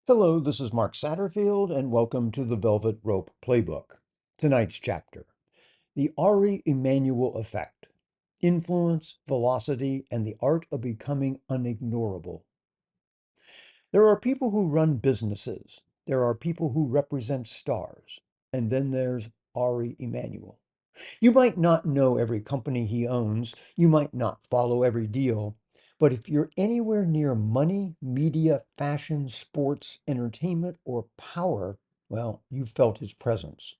Hello, this is Mark Satterfield, and welcome to the Velvet Rope Playbook. Tonight's chapter, the Ari Emanuel Effect, Influence, Velocity, and the Art of Becoming Unignorable. There are people who run businesses. There are people who represent stars. And then there's Ari Emanuel. You might not know every company he owns. You might not follow every deal. But if you're anywhere near money, media, fashion, sports, entertainment, or power, well, you've felt his presence.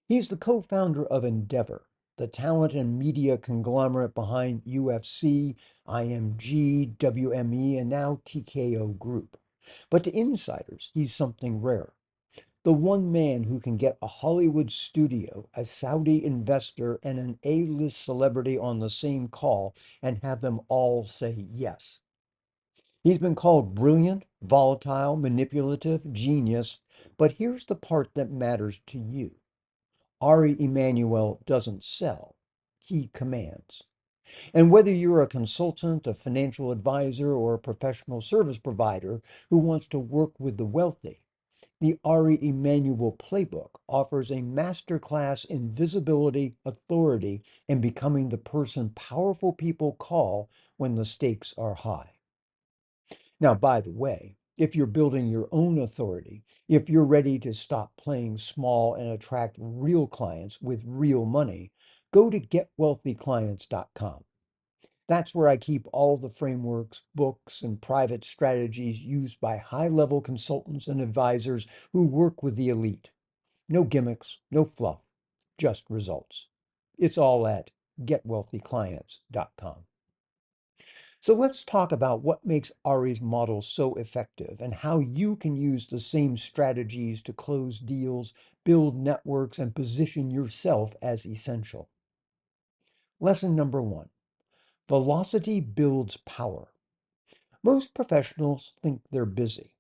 He's the co-founder of Endeavor, the talent and media conglomerate behind UFC, IMG, WME, and now TKO Group. But to insiders, he's something rare. The one man who can get a Hollywood studio, a Saudi investor, and an A-list celebrity on the same call and have them all say yes. He's been called brilliant, volatile, manipulative, genius, but here's the part that matters to you. Ari Emanuel doesn't sell, he commands. And whether you're a consultant, a financial advisor, or a professional service provider who wants to work with the wealthy, the Ari Emanuel Playbook offers a masterclass in visibility, authority, and becoming the person powerful people call when the stakes are high. Now, by the way, if you're building your own authority, if you're ready to stop playing small and attract real clients with real money, go to getwealthyclients.com. That's where I keep all the frameworks, books, and private strategies used by high-level consultants and advisors who work with the elite. No gimmicks, no fluff, just results. It's all at getwealthyclients.com. So let's talk about what makes Ari's model so effective and how you can use the same strategies to close deals, build networks, and position yourself as essential. Lesson number one, velocity builds power. Most professionals think they're busy.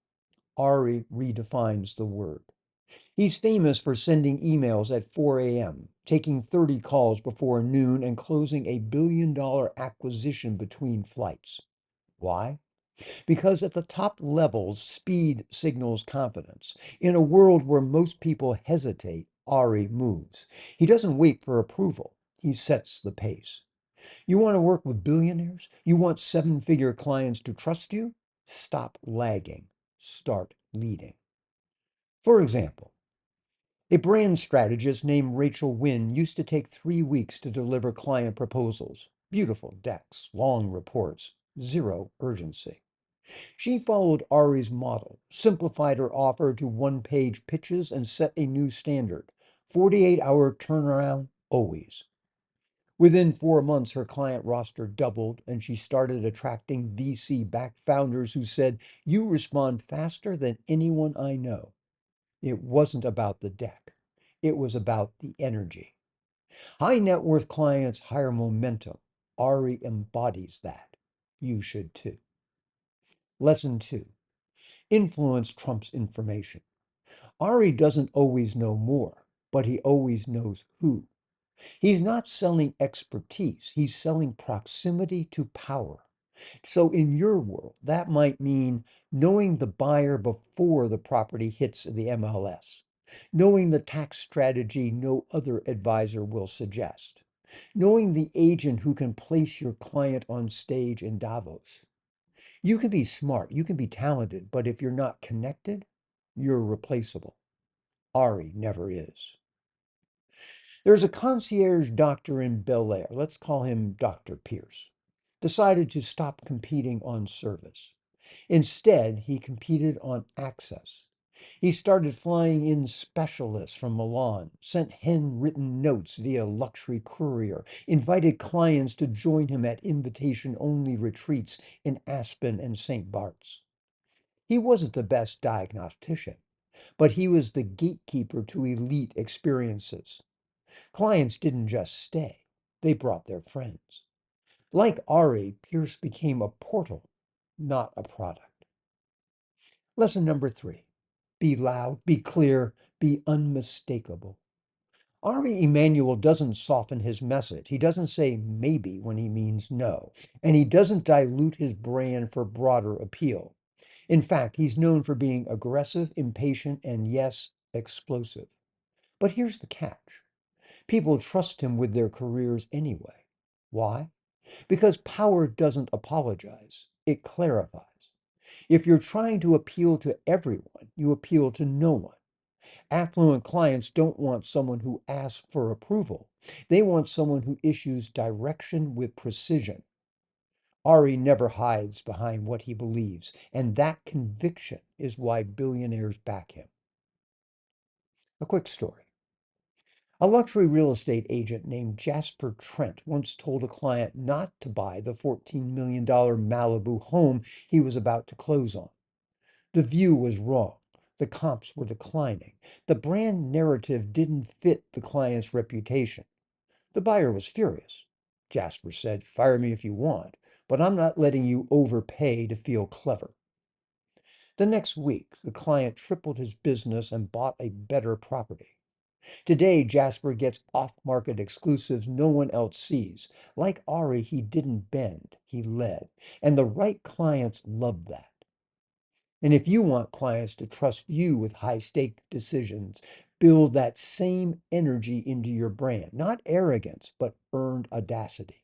Ari redefines the word. He's famous for sending emails at 4 a.m., taking 30 calls before noon, and closing a billion-dollar acquisition between flights. Why? Because at the top levels, speed signals confidence. In a world where most people hesitate, Ari moves. He doesn't wait for approval. He sets the pace. You want to work with billionaires? You want seven-figure clients to trust you? Stop lagging. Start leading. For example, a brand strategist named Rachel Wynn used to take 3 weeks to deliver client proposals. Beautiful decks, long reports, zero urgency. She followed Ari's model, simplified her offer to one-page pitches, and set a new standard. 48-hour turnaround, always. Within 4 months, her client roster doubled, and she started attracting VC-backed founders who said, "You respond faster than anyone I know." It wasn't about the deck. It was about the energy. High net worth clients hire momentum. Ari embodies that. You should too. Lesson two, influence trumps information. Ari doesn't always know more, but he always knows who. He's not selling expertise. He's selling proximity to power. So in your world, that might mean knowing the buyer before the property hits the MLS, knowing the tax strategy no other advisor will suggest, knowing the agent who can place your client on stage in Davos. You can be smart, you can be talented, but if you're not connected, you're replaceable. Ari never is. There's a concierge doctor in Bel Air, let's call him Dr. Pierce, decided to stop competing on service. Instead, he competed on access. He started flying in specialists from Milan, sent handwritten notes via luxury courier, invited clients to join him at invitation-only retreats in Aspen and St. Bart's. He wasn't the best diagnostician, but he was the gatekeeper to elite experiences. Clients didn't just stay, they brought their friends. Like Ari, Pierce became a portal, not a product. Lesson number three, be loud, be clear, be unmistakable. Ari Emanuel doesn't soften his message. He doesn't say maybe when he means no. And he doesn't dilute his brand for broader appeal. In fact, he's known for being aggressive, impatient, and yes, explosive. But here's the catch. People trust him with their careers anyway. Why? Because power doesn't apologize, it clarifies. If you're trying to appeal to everyone, you appeal to no one. Affluent clients don't want someone who asks for approval. They want someone who issues direction with precision. Ari never hides behind what he believes, and that conviction is why billionaires back him. A quick story. A luxury real estate agent named Jasper Trent once told a client not to buy the $14 million Malibu home he was about to close on. The view was wrong. The comps were declining. The brand narrative didn't fit the client's reputation. The buyer was furious. Jasper said, "Fire me if you want, but I'm not letting you overpay to feel clever." The next week, the client tripled his business and bought a better property. Today, Jasper gets off-market exclusives no one else sees. Like Ari, he didn't bend, he led. And the right clients love that. And if you want clients to trust you with high-stake decisions, build that same energy into your brand. Not arrogance, but earned audacity.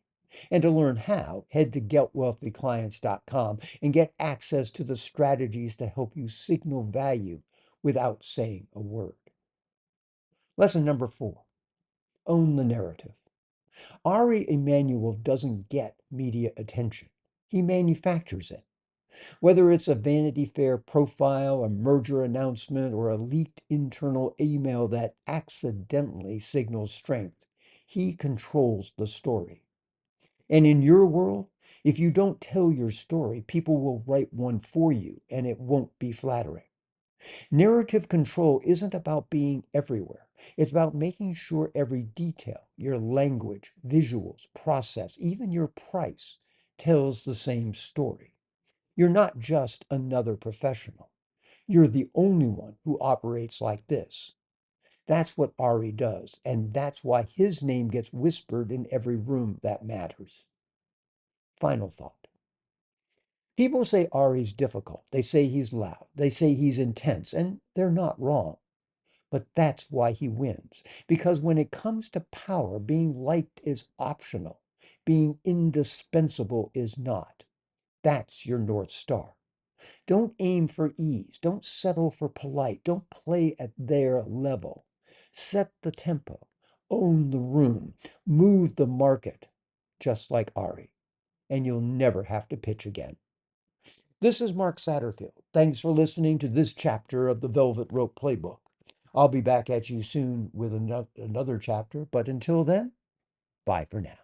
And to learn how, head to getwealthyclients.com and get access to the strategies that help you signal value without saying a word. Lesson number 4. Own the narrative. Ari Emanuel doesn't get media attention. He manufactures it. Whether it's a Vanity Fair profile, a merger announcement, or a leaked internal email that accidentally signals strength, he controls the story. And in your world, if you don't tell your story, people will write one for you, and it won't be flattering. Narrative control isn't about being everywhere. It's about making sure every detail, your language, visuals, process, even your price, tells the same story. You're not just another professional. You're the only one who operates like this. That's what Ari does, and that's why his name gets whispered in every room that matters. Final thought. People say Ari's difficult. They say he's loud. They say he's intense, and they're not wrong. But that's why he wins. Because when it comes to power, being liked is optional. Being indispensable is not. That's your North Star. Don't aim for ease. Don't settle for polite. Don't play at their level. Set the tempo. Own the room. Move the market, just like Ari. And you'll never have to pitch again. This is Mark Satterfield. Thanks for listening to this chapter of the Velvet Rope Playbook. I'll be back at you soon with another chapter, but until then, bye for now.